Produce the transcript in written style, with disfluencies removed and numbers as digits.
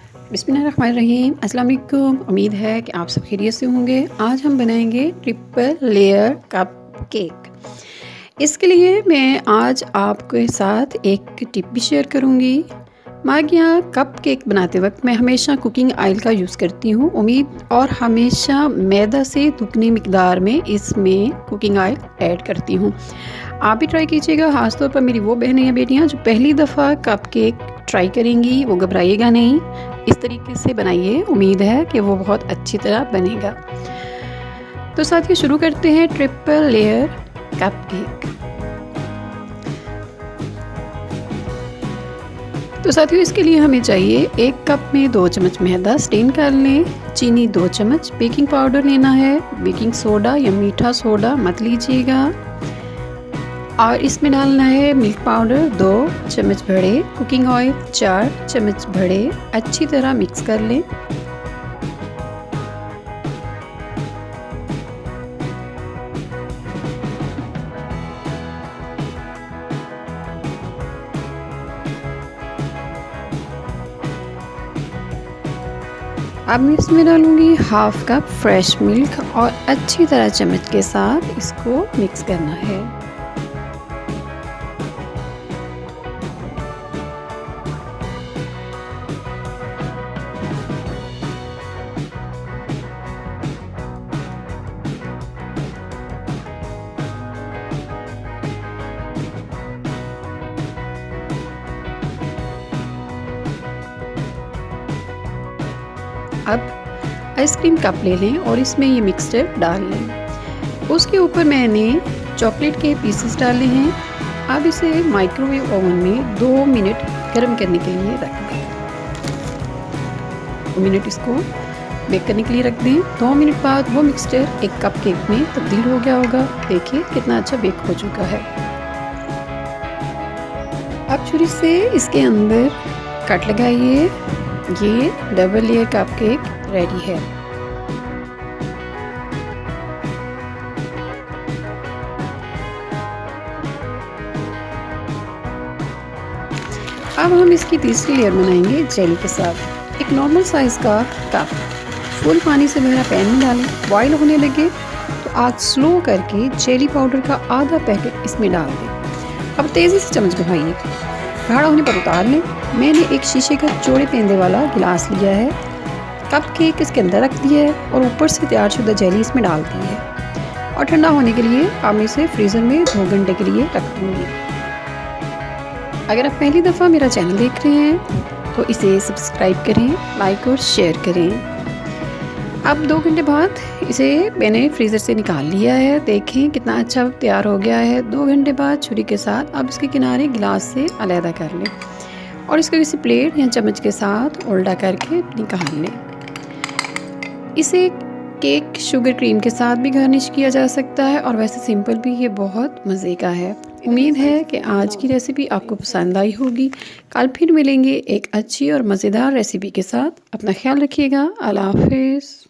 बिस्मिल्लाहिर्रहमानिर्रहीम। अस्सलाम वालेकुम। उम्मीद है कि आप सब खैरियत से होंगे। आज हम बनाएंगे ट्रिपल लेयर कप केक। इसके लिए मैं आज आपके साथ एक टिप भी शेयर करूंगी। हमारे यहाँ कप केक बनाते वक्त मैं हमेशा कुकिंग ऑयल का यूज़ करती हूँ और हमेशा मैदा से दुगनी मिकदार में इसमें कुकिंग ऑयल ऐड करती हूँ। आप भी ट्राई कीजिएगा। ख़ासतौर पर मेरी वो बहनें या बेटियाँ जो पहली दफ़ा कप केक ट्राई करेंगी, वो घबराइएगा नहीं। इस तरीके से बनाइए, उम्मीद है कि वो बहुत अच्छी तरह बनेगा। तो साथियों शुरू करते हैं ट्रिपल लेयर कप केक। तो साथियों इसके लिए हमें चाहिए 1 कप में 2 चम्मच मैदा स्टेन कर लें, चीनी 2 चम्मच, बेकिंग पाउडर लेना है, बेकिंग सोडा या मीठा सोडा मत लीजिएगा, और इसमें डालना है मिल्क पाउडर 2 चम्मच बड़े, कुकिंग ऑयल 4 चम्मच बड़े। अच्छी तरह मिक्स कर लें। अब मैं इसमें डालूंगी हाफ कप फ्रेश मिल्क और अच्छी तरह चम्मच के साथ इसको मिक्स करना है। अब आइसक्रीम कप ले लें और इसमें ये मिक्सचर डाल लें। उसके ऊपर मैंने चॉकलेट के पीसेस डाले हैं। अब इसे माइक्रोवेव ओवन में 2 मिनट गर्म करने के लिए रख दें। 2 मिनट इसको बेक करने के लिए रख दें। 2 मिनट बाद वो मिक्सचर एक कप केक में तब्दील हो गया होगा। देखिए कितना अच्छा बेक हो चुका है। अब छुरी से इसके अंदर कट लगाइए। ये double layer cup cake ready है। अब हम इसकी तीसरी लेयर बनाएंगे जेली के साथ। एक नॉर्मल साइज का कप फुल पानी से भरा पैन में डालें। बॉईल होने लगे तो आग स्लो करके जेली पाउडर का आधा पैकेट इसमें डाल दें। अब तेज़ी से चम्मच घुमाइए। गाढ़ा होने पर उतार लें। मैंने एक शीशे का चौड़े पेंदे वाला गिलास लिया है, कप केक इसके अंदर रख दिया है और ऊपर से तैयारशुदा जेली इसमें डाल दी है और ठंडा होने के लिए अब मैं इसे फ्रीज़र में 2 घंटे के लिए रख दूँगी। अगर आप पहली दफ़ा मेरा चैनल देख रहे हैं तो इसे सब्सक्राइब करें, लाइक और शेयर करें। अब 2 घंटे बाद इसे मैंने फ्रीज़र से निकाल लिया है। देखें कितना अच्छा तैयार हो गया है। 2 घंटे बाद छुरी के साथ अब इसके किनारे गिलास से अलहदा कर लें और इसको किसी प्लेट या चम्मच के साथ उल्टा करके निकाल लें। इसे केक शुगर क्रीम के साथ भी गार्निश किया जा सकता है और वैसे सिंपल भी ये बहुत मज़े का है। उम्मीद है कि आज की रेसिपी आपको पसंद आई होगी। कल फिर मिलेंगे एक अच्छी और मज़ेदार रेसिपी के साथ। अपना ख्याल रखिएगा। अल्लाह हाफ़िज़।